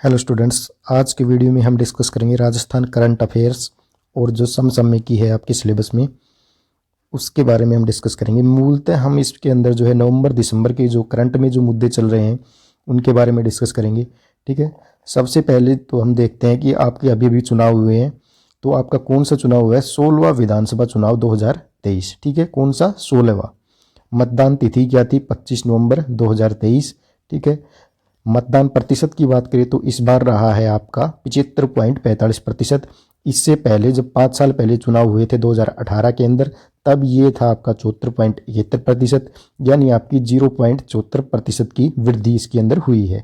Hello students, आज के video में हम डिस्कस करेंगे राजस्थान करंट अफेयर्स और जो समसामयिकी है आपके सिलेबस में उसके बारे में हम डिस्कस करेंगे। मूलतः हम इसके अंदर जो है नवंबर दिसंबर के जो करंट में जो मुद्दे चल रहे हैं उनके बारे में डिस्कस करेंगे। ठीक है, सबसे पहले तो हम देखते हैं कि आपके अभी अभी चुनाव हुए हैं, तो आपका कौन सा चुनाव हुआ है? 16वां विधानसभा चुनाव 2023। ठीक है, कौन सा? 16वां। मतदान तिथि क्या थी? 25 नवंबर 2023। ठीक है, मतदान प्रतिशत की बात करें तो इस बार रहा है आपका 75.45%। इससे पहले जब 5 साल पहले चुनाव हुए थे 2018 के अंदर, तब ये था आपका 74.71%, यानी आपकी 0.74% की वृद्धि इसके अंदर हुई है।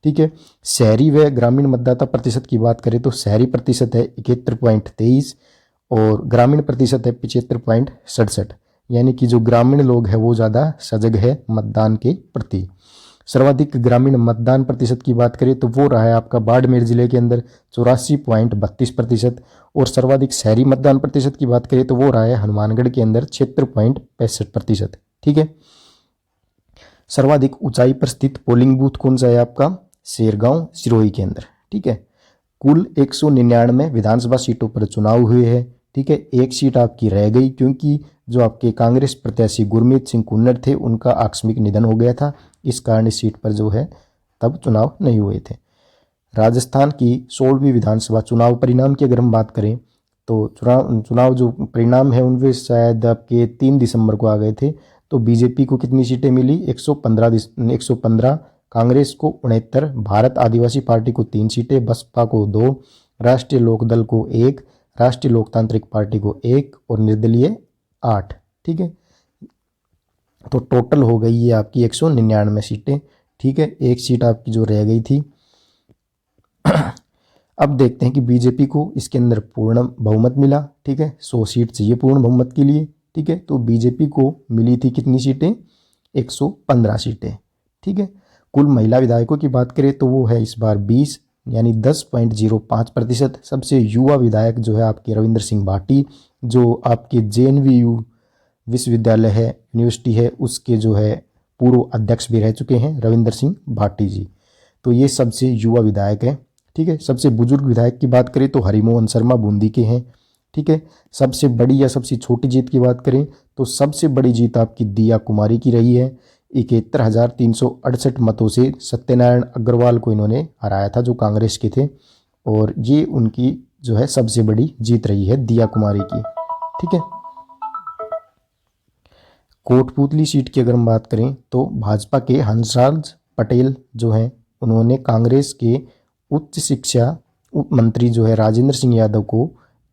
ठीक है, शहरी व ग्रामीण मतदाता प्रतिशत की बात करें तो शहरी प्रतिशत है 71.23 और ग्रामीण प्रतिशत है 75.67, यानी कि जो ग्रामीण लोग हैं वो ज़्यादा सजग है मतदान के प्रति। सर्वाधिक ग्रामीण मतदान प्रतिशत की बात करें तो वो रहा है आपका बाड़मेर जिले के अंदर 84.32%, और सर्वाधिक शहरी मतदान प्रतिशत की बात करें तो वो रहा है हनुमानगढ़ के अंदर 76.65%। ठीक है, सर्वाधिक ऊंचाई पर स्थित पोलिंग बूथ कौन सा है आपका? शेरगांव सिरोही के अंदर। ठीक है, कुल 199 विधानसभा सीटों पर चुनाव हुए हैं। ठीक है, एक सीट आपकी रह गई क्योंकि जो आपके कांग्रेस प्रत्याशी गुरमीत सिंह कुन्नर थे उनका आकस्मिक निधन हो गया था, इस कारण इस सीट पर जो है तब चुनाव नहीं हुए थे। राजस्थान की 16वीं विधानसभा चुनाव परिणाम की अगर हम बात करें तो चुनाव जो परिणाम है उनमें शायद आपके 3 दिसंबर को आ गए थे। तो बीजेपी को कितनी सीटें मिली? 115, कांग्रेस को 69, भारत आदिवासी पार्टी को 3 सीटें, बसपा को 2, राष्ट्रीय लोकदल को 1, राष्ट्रीय लोकतांत्रिक पार्टी को 1 और निर्दलीय 8। ठीक है, तो टोटल हो गई ये आपकी 199 सीटें। ठीक है, एक सीट आपकी जो रह गई थी। अब देखते हैं कि बीजेपी को इसके अंदर पूर्ण बहुमत मिला। ठीक है, 100 सीट चाहिए पूर्ण बहुमत के लिए। ठीक है, तो बीजेपी को मिली थी कितनी सीटें? 115 सीटें। ठीक है, कुल महिला विधायकों की बात करें तो वो है इस बार 20, यानी 10.05%। सबसे युवा विधायक जो है आपके रविंद्र सिंह भाटी, जो आपके JNVU विश्वविद्यालय है, यूनिवर्सिटी है, उसके जो है पूर्व अध्यक्ष भी रह चुके हैं रविंद्र सिंह भाटी जी। तो ये सबसे युवा विधायक है। ठीक है, सबसे बुजुर्ग विधायक की बात करें तो हरिमोहन शर्मा बूंदी के हैं। ठीक है, सबसे बड़ी या सबसे छोटी जीत की बात करें तो सबसे बड़ी जीत आपकी दिया कुमारी की रही है। 71,368 मतों से सत्यनारायण अग्रवाल को इन्होंने हराया था जो कांग्रेस के थे, और ये उनकी जो है सबसे बड़ी जीत रही है दिया कुमारी की। ठीक है, कोटपूतली सीट की अगर हम बात करें तो भाजपा के हंसराज पटेल जो हैं उन्होंने कांग्रेस के उच्च शिक्षा उप मंत्री जो है राजेंद्र सिंह यादव को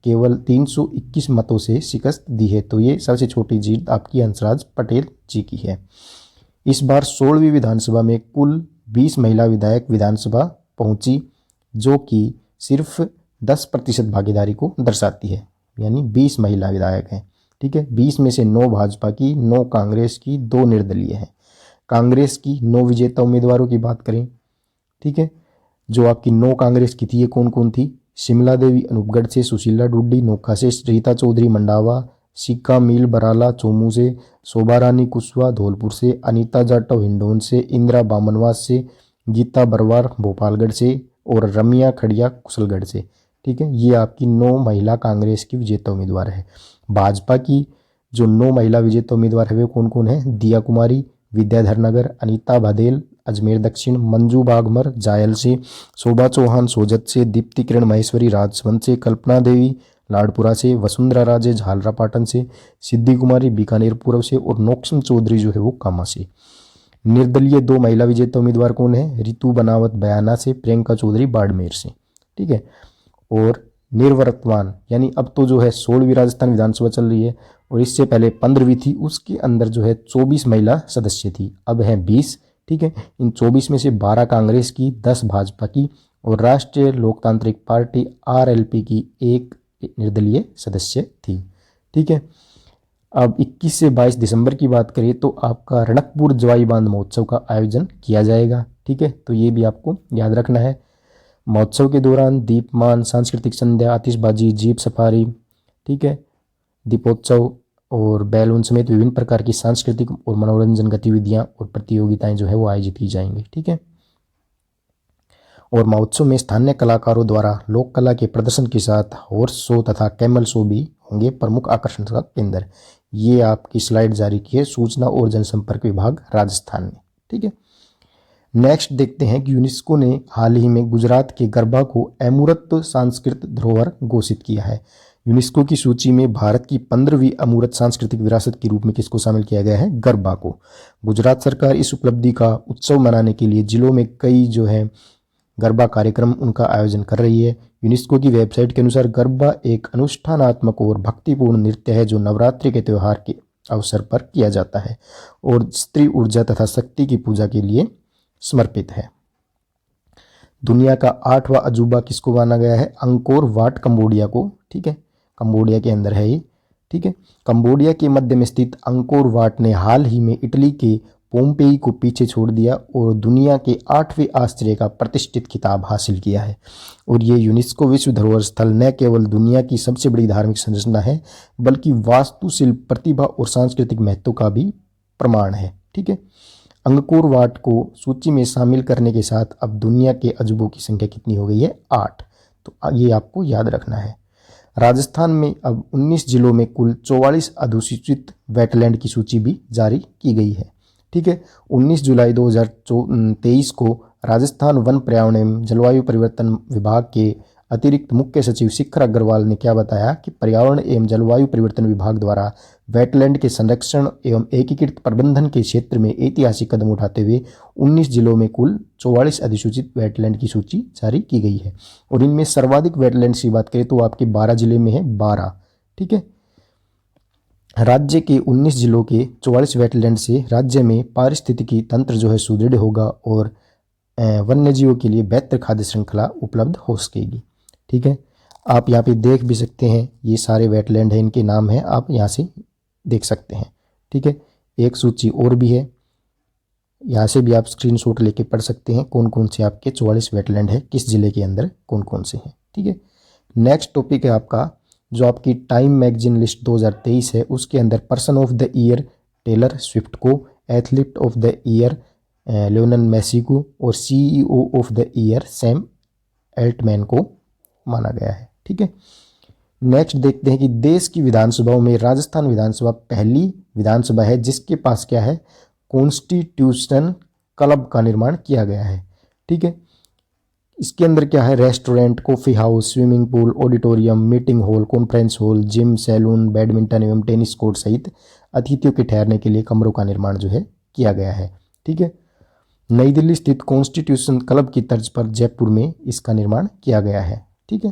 केवल 321 मतों से शिकस्त दी है। तो ये सबसे छोटी जीत आपकी हंसराज पटेल जी की है। इस बार 16वीं विधानसभा में कुल 20 महिला विधायक विधानसभा पहुंची, जो कि सिर्फ 10% भागीदारी को दर्शाती है, यानी 20 महिला विधायक हैं। ठीक है, 20 में से 9 भाजपा की, 9 कांग्रेस की, 2 निर्दलीय हैं। कांग्रेस की 9 विजेता उम्मीदवारों की बात करें, ठीक है, जो आपकी 9 कांग्रेस की थी ये कौन कौन थी? शिमला देवी अनूपगढ़ से, सुशीला डुड्डी नोखा से, रीता चौधरी मंडावा, सिक्का मील बराला चोमू से, शोभा रानी कुशवाहा धौलपुर से, अनीता जाटव हिंडौन से, इंदिरा बामनवास से, गीता बरवार भोपालगढ़ से और रमिया खड़िया कुशलगढ़ से। ठीक है, ये आपकी 9 महिला कांग्रेस की विजेता उम्मीदवार है। भाजपा की जो 9 महिला विजेता उम्मीदवार है वे कौन कौन है? दिया कुमारी विद्याधर नगर, अनीता बघेल अजमेर दक्षिण, मंजू बागमर जायल से, शोभा चौहान सोजत से, दीप्ति किरण महेश्वरी राजसमंद से, कल्पना देवी लाडपुरा से, वसुंधरा राजे झालरापाटन से, सिद्धि कुमारी बीकानेर पूर्व से और नोक्सम चौधरी जो है वो कामा से। निर्दलीय 2 महिला विजेता उम्मीदवार कौन है? रितु बनावत बयाना से, प्रियंका चौधरी बाड़मेर से। ठीक है, और निर्वर्तमान यानी अब तो जो है 16वीं राजस्थान विधानसभा चल रही है और इससे पहले 15वीं थी, उसके अंदर जो है 24 महिला सदस्य थी, अब है 20। ठीक है, इन 24 में से 12 कांग्रेस की, 10 भाजपा की और राष्ट्रीय लोकतांत्रिक पार्टी RLP की 1 निर्दलीय सदस्य थी। ठीक है, अब 21 से 22 दिसंबर की बात करें तो आपका रणकपुर जवाई बांध महोत्सव का आयोजन किया जाएगा। ठीक है, तो ये भी आपको याद रखना है। महोत्सव के दौरान दीपमान, सांस्कृतिक संध्या, आतिशबाजी, जीप सफारी, ठीक है, दीपोत्सव और बैलून समेत विभिन्न प्रकार की सांस्कृतिक और मनोरंजन गतिविधियां और प्रतियोगिताएं जो है वो आयोजित की जाएंगी। ठीक है, और महोत्सव में स्थानीय कलाकारों द्वारा लोक कला के प्रदर्शन के साथ हॉर्स शो तथा कैमल शो भी होंगे प्रमुख आकर्षण का केंद्र। ये आपकी स्लाइड जारी की है सूचना और जनसंपर्क विभाग राजस्थान ने। ठीक है, नेक्स्ट देखते हैं कि यूनेस्को ने हाल ही में गुजरात के गरबा को अमूर्त सांस्कृतिक धरोहर घोषित किया है। यूनेस्को की सूची में भारत की 15वीं अमूर्त सांस्कृतिक विरासत के रूप में किसको शामिल किया गया है? गरबा को। गुजरात सरकार इस उपलब्धि का उत्सव मनाने के लिए जिलों में कई जो है गरबा कार्यक्रम उनका आयोजन कर रही है। यूनेस्को की वेबसाइट के अनुसार गरबा एक अनुष्ठानात्मक और भक्तिपूर्ण नृत्य है जो नवरात्रि के त्यौहार के अवसर पर किया जाता है और स्त्री ऊर्जा तथा शक्ति की पूजा के लिए समर्पित है। दुनिया का 8वां अजूबा किसको माना गया है? अंकोर वाट कंबोडिया को। ठीक है, कंबोडिया के अंदर है ये। ठीक है, कंबोडिया के मध्य में स्थित अंकोर वाट ने हाल ही में इटली के पोम्पेई को पीछे छोड़ दिया और दुनिया के 8वें आश्चर्य का प्रतिष्ठित खिताब हासिल किया है। और ये यूनेस्को विश्व धरोहर स्थल न केवल दुनिया की सबसे बड़ी धार्मिक संरचना है बल्कि वास्तुशिल्प प्रतिभा और सांस्कृतिक महत्व का भी प्रमाण है। ठीक है, अंकोर वाट को सूची में शामिल करने के साथ अब दुनिया के अजूबों की संख्या कितनी हो गई है? 8। तो ये आपको याद रखना है। राजस्थान में अब 19 जिलों में कुल 44 अधिसूचित वेटलैंड की सूची भी जारी की गई है। ठीक है, 19 जुलाई 2023 को राजस्थान वन पर्यावरण एवं जलवायु परिवर्तन विभाग के अतिरिक्त मुख्य सचिव शिखर अग्रवाल ने क्या बताया कि पर्यावरण एवं जलवायु परिवर्तन विभाग द्वारा वेटलैंड के संरक्षण एवं एकीकृत प्रबंधन के क्षेत्र में ऐतिहासिक कदम उठाते हुए 19 जिलों में कुल 44 अधिसूचित वेटलैंड की सूची जारी की गई है। और इनमें सर्वाधिक वेटलैंड की बात करें तो आपके 12 जिले में है 12। ठीक है, राज्य के 19 जिलों के 44 वेटलैंड से राज्य में पारिस्थितिकी तंत्र जो है सुदृढ़ होगा और वन्यजीवों के लिए बेहतर खाद्य श्रृंखला उपलब्ध हो सकेगी। ठीक है, आप यहाँ पे देख भी सकते हैं ये सारे वेटलैंड हैं, इनके नाम हैं, आप यहाँ से देख सकते हैं। ठीक है, एक सूची और भी है, यहाँ से भी आप स्क्रीनशॉट लेके पढ़ सकते हैं कौन कौन से आपके 44 वेटलैंड है, किस जिले के अंदर कौन कौन से हैं। ठीक है, नेक्स्ट टॉपिक है आपका जो आपकी टाइम मैगजीन लिस्ट 2023 है उसके अंदर person of the year Taylor Swift को, athlete of the year Lionel Messi को और CEO of the year Sam Altman को माना गया है। ठीक है, नेक्स्ट देखते हैं कि देश की विधानसभाओं में राजस्थान विधानसभा पहली विधानसभा है जिसके पास क्या है? कॉन्स्टिट्यूशन क्लब का निर्माण किया गया है। ठीक है, इसके अंदर क्या है? Restaurant, coffee house, swimming pool, auditorium, meeting hall, conference hall, gym, salon, badminton एवं टेनिस कोर्ट सहित अतिथियों के ठहरने के लिए कमरों का निर्माण जो है किया गया है। ठीक है, नई दिल्ली स्थित कॉन्स्टिट्यूशन क्लब की तर्ज पर जयपुर में इसका निर्माण किया गया है। ठीक है,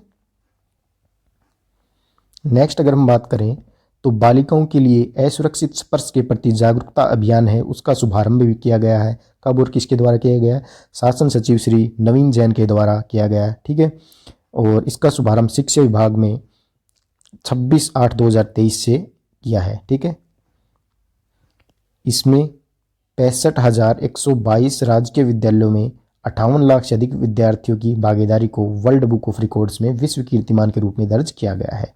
नेक्स्ट अगर हम बात करें तो बालिकाओं के लिए असुरक्षित स्पर्श के प्रति जागरूकता अभियान है उसका शुभारंभ भी किया गया है। कब और किसके द्वारा किया गया है? शासन सचिव श्री नवीन जैन के द्वारा किया गया है। ठीक है, और इसका शुभारंभ शिक्षा विभाग में 26/8/2023 से किया है। ठीक है, इसमें 65,122 राजकीय विद्यालयों में 58 लाख से अधिक विद्यार्थियों की भागीदारी को वर्ल्ड बुक ऑफ रिकॉर्ड्स में विश्व कीर्तिमान के रूप में दर्ज किया गया है।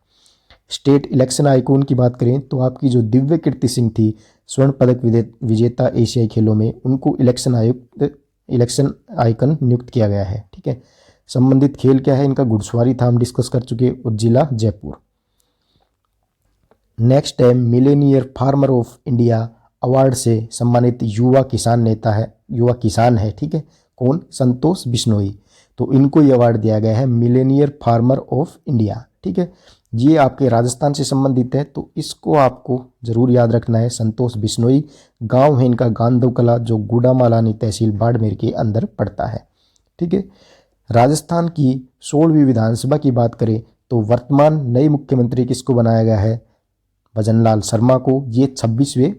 स्टेट इलेक्शन आइकॉन की बात करें तो आपकी जो दिव्य कीर्ति सिंह थी स्वर्ण पदक विजेता एशियाई खेलों में, उनको इलेक्शन आइकन नियुक्त किया गया है। ठीक है, संबंधित खेल क्या है इनका? घुड़सवारी था, हम डिस्कस कर चुके, और जिला जयपुर। नेक्स्ट है Millionaire farmer of India award से सम्मानित युवा किसान नेता है, युवा किसान है। ठीक है, कौन? संतोष बिश्नोई। तो इनको ये अवार्ड दिया गया है मिलेनियर फार्मर ऑफ इंडिया। ठीक है, ये आपके राजस्थान से संबंधित है तो इसको आपको जरूर याद रखना है। संतोष बिश्नोई, गांव है इनका गांधव कला जो गुड़ामालानी तहसील बाड़मेर के अंदर पड़ता है। ठीक है, राजस्थान की 16वीं विधानसभा की बात करें तो वर्तमान नए मुख्यमंत्री किसको बनाया गया है? भजनलाल शर्मा को। ये 26वें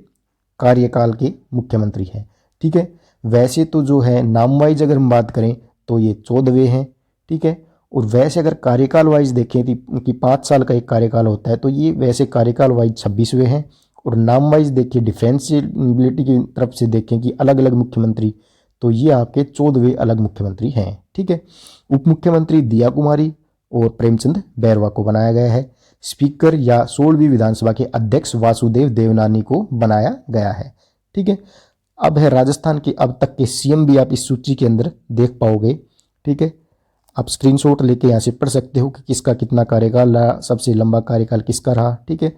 कार्यकाल के मुख्यमंत्री हैं। ठीक है, वैसे तो जो है नाम वाइज अगर हम बात करें तो ये 14वें हैं। ठीक है, और वैसे अगर कार्यकाल वाइज देखें कि 5 साल का एक कार्यकाल होता है तो ये वैसे कार्यकाल वाइज 26वें हैं। और नाम वाइज देखिए डिफरेंशिएबिलिटी की तरफ से देखें कि अलग अलग मुख्यमंत्री, तो ये आपके 14वें अलग मुख्यमंत्री हैं। ठीक है, उप मुख्यमंत्री दिया कुमारी और प्रेमचंद बैरवा को बनाया गया है। स्पीकर या 16वीं विधानसभा के अध्यक्ष वासुदेव देवनानी को बनाया गया है। ठीक है, अब है राजस्थान के अब तक के CM भी आप इस सूची के अंदर देख पाओगे। ठीक है, आप स्क्रीनशॉट लेके यहाँ से पढ़ सकते हो कि किसका कितना कार्यकाल रहा, सबसे लंबा कार्यकाल किसका रहा। ठीक है,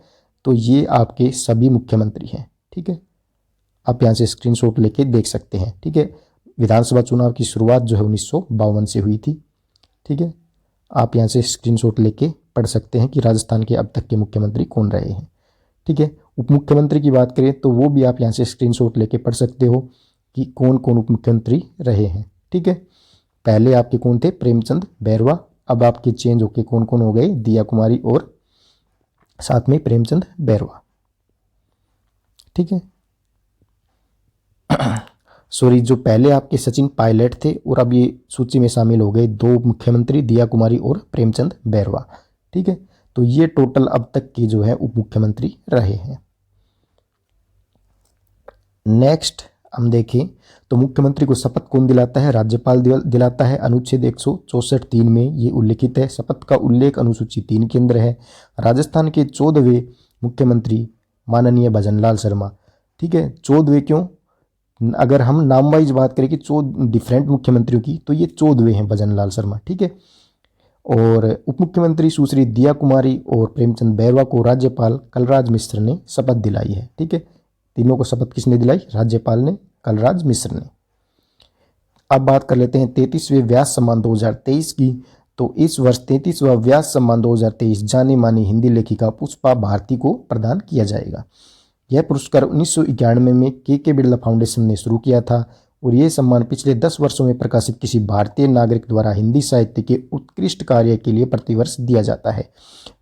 तो ये आपके सभी मुख्यमंत्री हैं। ठीक है, आप यहाँ से स्क्रीनशॉट लेके देख सकते हैं। ठीक है, विधानसभा चुनाव की शुरुआत जो है 1952 से हुई थी। ठीक है, आप यहाँ से स्क्रीनशॉट लेके पढ़ सकते हैं कि राजस्थान के अब तक के मुख्यमंत्री कौन रहे हैं। ठीक है, उप मुख्यमंत्री की बात करें तो वो भी आप यहाँ से स्क्रीनशॉट लेके पढ़ सकते हो कि कौन कौन उप मुख्यमंत्री रहे हैं। ठीक है, पहले आपके कौन थे, प्रेमचंद बैरवा, अब आपके चेंज होके कौन कौन हो गए, दिया कुमारी और साथ में प्रेमचंद बैरवा। ठीक है, सॉरी, जो पहले आपके सचिन पायलट थे और अब ये सूची में शामिल हो गए 2 मुख्यमंत्री, दिया कुमारी और प्रेमचंद बैरवा। ठीक है, तो ये टोटल अब तक के जो है उप मुख्यमंत्री रहे हैं। नेक्स्ट हम देखें तो मुख्यमंत्री को शपथ कौन दिलाता है, राज्यपाल दिलाता है। अनुच्छेद 164(3) में ये उल्लिखित है। शपथ का उल्लेख अनुसूची 3 के अंदर है। राजस्थान के 14वें मुख्यमंत्री माननीय भजनलाल शर्मा। ठीक है, 14वें क्यों, अगर हम नाम वाइज बात करें कि 14 डिफरेंट मुख्यमंत्रियों की, तो ये 14वें हैं भजनलाल शर्मा। ठीक है, और उप मुख्यमंत्री सुश्री दिया कुमारी और प्रेमचंद बैरवा को राज्यपाल कलराज मिश्र ने शपथ दिलाई है। ठीक है, तीनों को शपथ किसने दिलाई, राज्यपाल ने, कलराज मिश्र ने। अब बात कर लेते हैं 33वें व्यास सम्मान 2023 की। तो इस वर्ष 33वां व्यास सम्मान 2023 जाने मानी हिंदी लेखिका पुष्पा भारती को प्रदान किया जाएगा। यह पुरस्कार 1991 में के बिरला फाउंडेशन ने शुरू किया था और यह सम्मान पिछले 10 वर्षों में प्रकाशित किसी भारतीय नागरिक द्वारा हिंदी साहित्य के उत्कृष्ट कार्य के लिए प्रतिवर्ष दिया जाता है।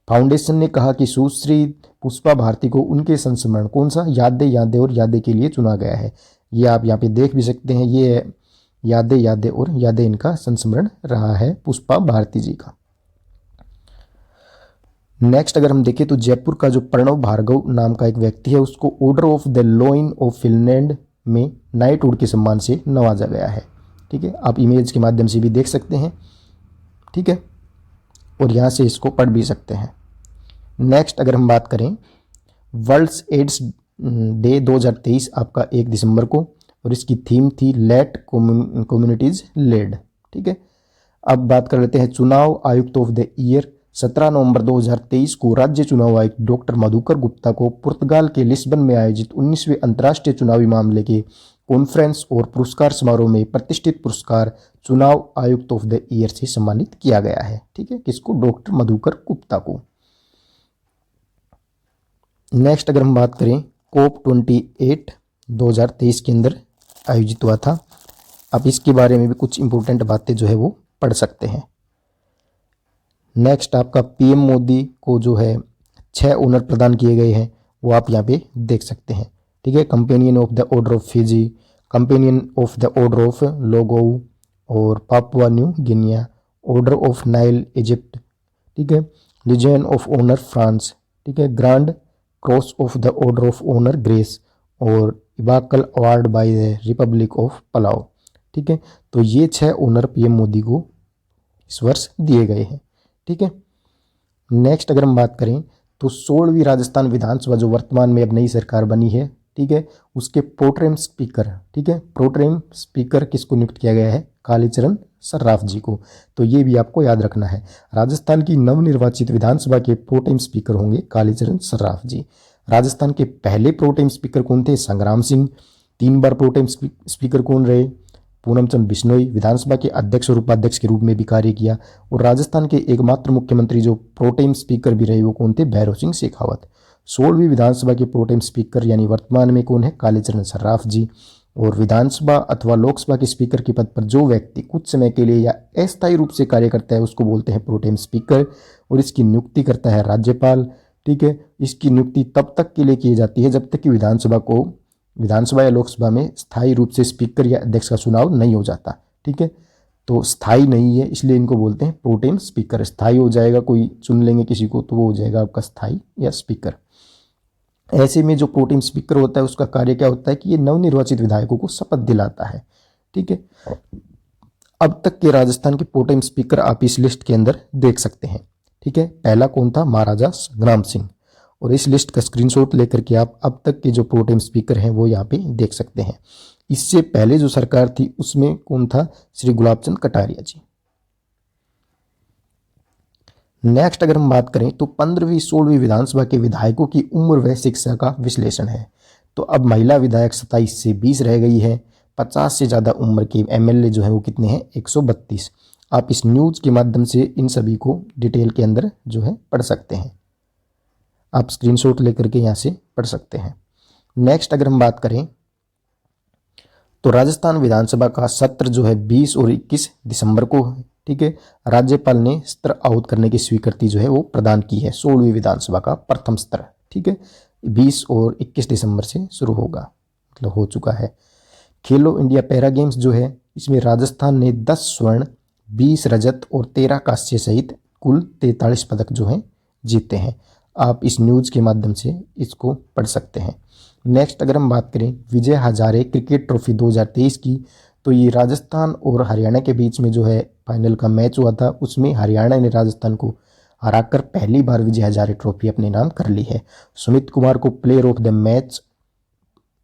फाउंडेशन ने कहा कि सुश्री पुष्पा भारती को उनके संस्मरण कौन सा, यादें यादें और यादें के लिए चुना गया है। ये आप यहाँ पे देख भी सकते हैं, ये यादें यादें और यादें इनका संस्मरण रहा है पुष्पा भारती जी का। नेक्स्ट अगर हम देखें तो जयपुर का जो प्रणव भार्गव नाम का एक व्यक्ति है, उसको order of the lion of Finland में नाइटहुड के सम्मान से नवाजा गया है। ठीक है, आप इमेज के माध्यम से भी देख सकते हैं। ठीक है, और यहाँ से इसको पढ़ भी सकते हैं। नेक्स्ट अगर हम बात करें वर्ल्ड्स एड्स डे 2023 आपका 1 दिसंबर को, और इसकी थीम थी लेट कम्युनिटीज लेड। ठीक है, अब बात कर लेते हैं चुनाव आयुक्त ऑफ द ईयर। 17 नवंबर 2023 को राज्य चुनाव आयुक्त डॉक्टर मधुकर गुप्ता को पुर्तगाल के लिस्बन में आयोजित 19वें अंतर्राष्ट्रीय चुनावी मामले के कॉन्फ्रेंस और पुरस्कार समारोह में प्रतिष्ठित पुरस्कार चुनाव आयुक्त ऑफ द ईयर से सम्मानित किया गया है। ठीक है, किसको, डॉक्टर मधुकर गुप्ता को। नेक्स्ट अगर हम बात करें COP28 2023 के अंदर आयोजित हुआ था। आप इसके बारे में भी कुछ इंपॉर्टेंट बातें जो है वो पढ़ सकते हैं। नेक्स्ट आपका पीएम मोदी को जो है 6 ऑनर प्रदान किए गए हैं, वो आप यहाँ पे देख सकते हैं। ठीक है, companion of the order of Fiji, companion of the order of Logohu और Papua New Guinea, order of Nile Egypt. ठीक है, लीजियन ऑफ ऑनर फ्रांस। ठीक है, grand cross of the order of honour Greece और Ebakl award by the republic of Palau. ठीक है, तो ये 6 ऑनर पीएम मोदी को इस वर्ष दिए गए हैं। ठीक है, नेक्स्ट अगर हम बात करें तो 16वीं राजस्थान विधानसभा जो वर्तमान में अब नई सरकार बनी है, ठीक है, उसके प्रोटेम स्पीकर, ठीक है, प्रोटेम स्पीकर किसको नियुक्त किया गया है, कालीचरण सर्राफ जी को। तो ये भी आपको याद रखना है, राजस्थान की नवनिर्वाचित विधानसभा के प्रोटेम स्पीकर होंगे कालीचरण सर्राफ जी। राजस्थान के पहले प्रोटेम स्पीकर कौन थे, संग्राम सिंह। 3 बार प्रोटेम स्पीकर कौन रहे, पूनम चंद बिश्नोई, विधानसभा के अध्यक्ष और उपाध्यक्ष के रूप में भी कार्य किया। और राजस्थान के एकमात्र मुख्यमंत्री जो प्रोटेम स्पीकर भी रहे वो कौन थे, भैरव सिंह शेखावत। 16वीं विधानसभा के प्रोटेम स्पीकर यानी वर्तमान में कौन है, कालीचरण सर्राफ जी। और विधानसभा अथवा लोकसभा के स्पीकर के पद पर जो व्यक्ति कुछ समय के लिए या अस्थायी रूप से कार्य करता है उसको बोलते हैं प्रोटेम स्पीकर, और इसकी नियुक्ति करता है राज्यपाल। ठीक है, इसकी नियुक्ति तब तक के लिए की जाती है जब तक कि विधानसभा या लोकसभा में स्थायी रूप से स्पीकर या अध्यक्ष का चुनाव नहीं हो जाता। ठीक है, तो स्थायी नहीं है इसलिए इनको बोलते हैं प्रोटेम स्पीकर। स्थायी हो जाएगा, कोई चुन लेंगे किसी को तो वो हो जाएगा आपका स्थायी या स्पीकर। ऐसे में जो प्रोटेम स्पीकर होता है उसका कार्य क्या होता है कि ये नवनिर्वाचित विधायकों को शपथ दिलाता है। ठीक है, अब तक के राजस्थान के प्रोटेम स्पीकर आप इस लिस्ट के अंदर देख सकते हैं। ठीक है, पहला कौन था, महाराजा संग्राम सिंह। और इस लिस्ट का स्क्रीनशॉट लेकर के आप अब तक के जो प्रोटेम स्पीकर हैं वो यहाँ पे देख सकते हैं। इससे पहले जो सरकार थी उसमें कौन था, श्री गुलाब चंद कटारिया जी। नेक्स्ट अगर हम बात करें तो 15वीं 16वीं विधानसभा के विधायकों की उम्र व शिक्षा का विश्लेषण है। तो अब महिला विधायक 27 से 20 रह गई है। 50 से ज़्यादा उम्र के एमएलए जो है वो कितने हैं, 132। आप इस न्यूज़ के माध्यम से इन सभी को डिटेल के अंदर जो है पढ़ सकते हैं। आप स्क्रीनशॉट लेकर के यहाँ से पढ़ सकते हैं। नेक्स्ट अगर हम बात करें तो राजस्थान विधानसभा का सत्र जो है 20 और 21 दिसंबर को, ठीक है, राज्यपाल ने सत्र आहूत करने की स्वीकृति जो है वो प्रदान की है। 16वीं विधानसभा का प्रथम सत्र, ठीक है, 20 और 21 दिसंबर से शुरू होगा, मतलब हो चुका है। खेलो इंडिया पैरा गेम्स जो है इसमें राजस्थान ने 10 स्वर्ण, 20 रजत और 13 कांस्य सहित कुल 43 पदक जो हैं जीते हैं। आप इस न्यूज़ के माध्यम से इसको पढ़ सकते हैं। नेक्स्ट अगर हम बात करें विजय हजारे क्रिकेट ट्रॉफी 2023 की, तो ये राजस्थान और हरियाणा के बीच में जो है फाइनल का मैच हुआ था। उसमें हरियाणा ने राजस्थान को हराकर पहली बार विजय हजारे ट्रॉफी अपने नाम कर ली है। सुमित कुमार को प्लेयर ऑफ द मैच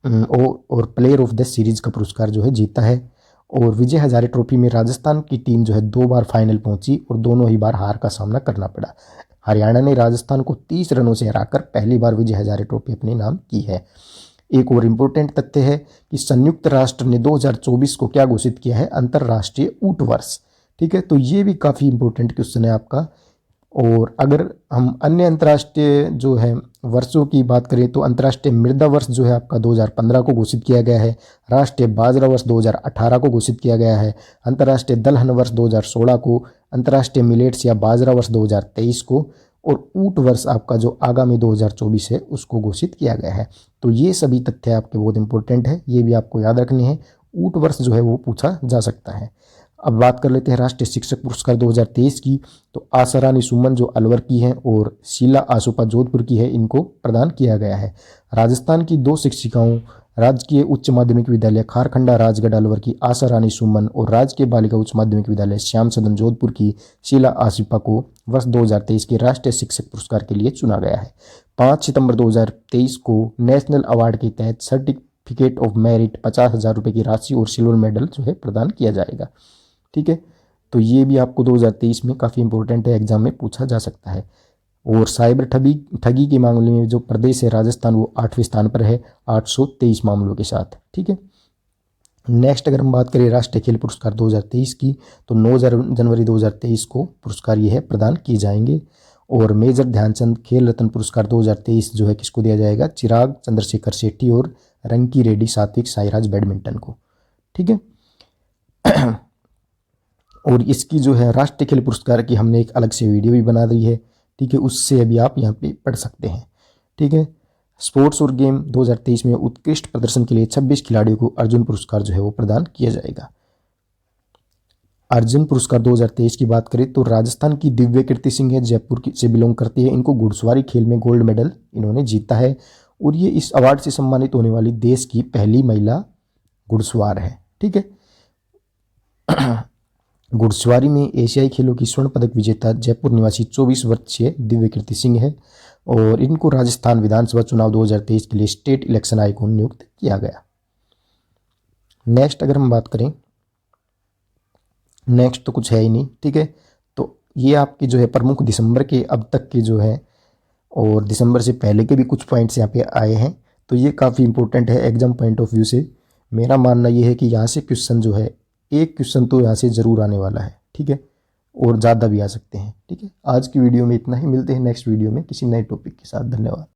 और प्लेयर ऑफ द सीरीज का पुरस्कार जो है जीता है। और विजय हजारे ट्रॉफी में राजस्थान की टीम जो है 2 बार फाइनल पहुंची और दोनों ही बार हार का सामना करना पड़ा। हरियाणा ने राजस्थान को 30 रनों से हराकर पहली बार विजय हजारे ट्रॉफी अपने नाम की है। एक और इम्पोर्टेंट तथ्य है कि संयुक्त राष्ट्र ने 2024 को क्या घोषित किया है, अंतर्राष्ट्रीय ऊंट वर्ष, ठीक है। तो ये भी काफ़ी इंपॉर्टेंट क्वेश्चन है आपका। और अगर हम अन्य अंतर्राष्ट्रीय जो है वर्षों की बात करें तो अंतर्राष्ट्रीय मृदा वर्ष जो है आपका 2015 को घोषित किया गया है। राष्ट्रीय बाजरा वर्ष 2018 को घोषित किया गया है। अंतर्राष्ट्रीय दलहन वर्ष 2016 को, अंतर्राष्ट्रीय मिलेट्स या बाजरा वर्ष 2023 को, और ऊंट वर्ष आपका जो आगामी 2024 है उसको घोषित किया गया है। तो ये सभी तथ्य आपके बहुत इंपॉर्टेंट है, ये भी आपको याद रखने हैं। ऊंट वर्ष जो है वो पूछा जा सकता है। अब बात कर लेते हैं राष्ट्रीय शिक्षक पुरस्कार 2023 की। तो आशा रानी सुमन जो अलवर की हैं और शीला आसोपा जोधपुर की है, इनको प्रदान किया गया है। राजस्थान की 2 शिक्षिकाओं राजकीय उच्च माध्यमिक विद्यालय खारखंडा राजगढ़ अलवर की आशा रानी सुमन और राजकीय बालिका उच्च माध्यमिक विद्यालय श्याम सदन जोधपुर की शीला आसिफा को वर्ष 2023 के राष्ट्रीय शिक्षक पुरस्कार के लिए चुना गया है। 5 सितंबर 2023 को नेशनल अवार्ड के तहत सर्टिफिकेट ऑफ मेरिट 50,000 रुपये की राशि और सिल्वर मेडल जो है प्रदान किया जाएगा, ठीक है। तो ये भी आपको 2023 में काफ़ी इंपॉर्टेंट है, एग्जाम में पूछा जा सकता है। और साइबर ठगी के मामले में जो प्रदेश है राजस्थान वो 8वें स्थान पर है 823 मामलों के साथ, ठीक है। नेक्स्ट अगर हम बात करें राष्ट्रीय खेल पुरस्कार 2023 की, तो 9 जनवरी 2023 को पुरस्कार ये है प्रदान किए जाएंगे। और मेजर ध्यानचंद खेल रत्न पुरस्कार 2023 जो है किसको दिया जाएगा, चिराग चंद्रशेखर शेट्टी और रंकी रेड्डी सात्विक साईराज बैडमिंटन को, ठीक है। और इसकी जो है राष्ट्रीय खेल पुरस्कार की हमने एक अलग से वीडियो भी बना दी है, ठीक है, उससे अभी आप यहाँ पे पढ़ सकते हैं, ठीक है। स्पोर्ट्स और गेम 2023 में उत्कृष्ट प्रदर्शन के लिए 26 खिलाड़ियों को अर्जुन पुरस्कार जो है वो प्रदान किया जाएगा। अर्जुन पुरस्कार 2023 की बात करें तो राजस्थान की दिव्य कीर्ति सिंह है, जयपुर से बिलोंग करती है। इनको घुड़सवारी खेल में गोल्ड मेडल इन्होंने जीता है और ये इस अवार्ड से सम्मानित होने वाली देश की पहली महिला घुड़सवार है, ठीक है। घुड़सवारी में एशियाई खेलों की स्वर्ण पदक विजेता जयपुर निवासी 24 वर्षीय दिव्य कीर्ति सिंह है और इनको राजस्थान विधानसभा चुनाव 2023 के लिए स्टेट इलेक्शन आयोग नियुक्त किया गया। नेक्स्ट अगर हम बात करें, नेक्स्ट तो कुछ है ही नहीं, ठीक है। तो ये आपके जो है प्रमुख दिसंबर के अब तक के जो है और दिसंबर से पहले के भी कुछ पॉइंट्स यहाँ पे आए हैं। तो ये काफ़ी इंपॉर्टेंट है एग्जाम पॉइंट ऑफ व्यू से। मेरा मानना ये है कि यहाँ से क्वेश्चन जो है, एक क्वेश्चन तो यहाँ से ज़रूर आने वाला है, ठीक है, और ज़्यादा भी आ सकते हैं, ठीक है। आज की वीडियो में इतना ही, मिलते हैं नेक्स्ट वीडियो में किसी नए टॉपिक के साथ। धन्यवाद।